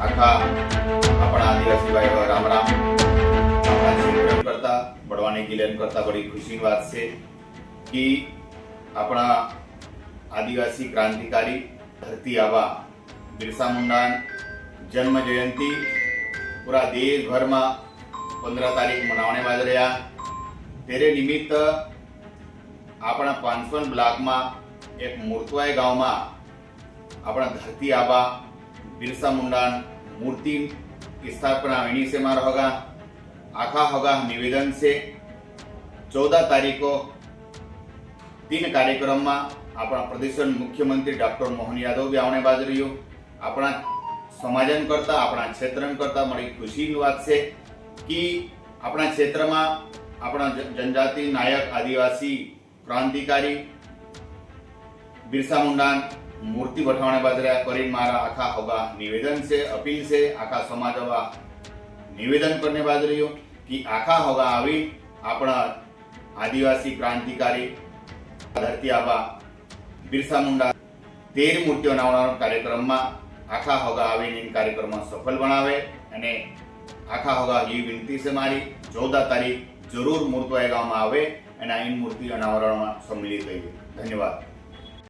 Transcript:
आखा अपना आदिवासी भाई राम राम करता बढ़वाने की लेन करता बड़ी खुशी की बात से कि अपना आदिवासी क्रांतिकारी धरती आबा बिरसा मुंडा जन्म जयंती पूरा देश भर में 15 तारीख मनावने बाज रहा तेरे निमित्त अपना 500 ब्लॉक में एक मूर्तवाई गांव में अपना धरती आबा बिरसा मुंडा मूर्ति की स्थापना वहीं से मार होगा आखा होगा निवेदन से 14 तारीख को 3 कार्यक्रम में अपना प्रदेश मुख्यमंत्री डॉक्टर मोहन यादव भी आने बाज रही अपना समाजन करता अपना क्षेत्र करता बड़ी खुशी की बात से कि अपना क्षेत्र में अपना जनजाति नायक आदिवासी क्रांतिकारी बिरसा मुंडा मूर्ति बैठाने बाज रहा करीन मारा आखा होगा निवेदन से अपील से आखा समाज होगा निवेदन करने बाज रही हो कि आखा होगा आवी अपना आदिवासी क्रांतिकारी धरती आबा बिरसा मुंडा 13 मूर्तिओ बनावવાનો कार्यक्रम में आखा होगा आवी इन कार्यक्रम सफल बनावे अने आखा होगा ये विनती से मारी 14 तारीख जरूर मूर्तवाई गांव में आवे अने इन मूर्ति अनावरण में सम्मिलित थई। धन्यवाद।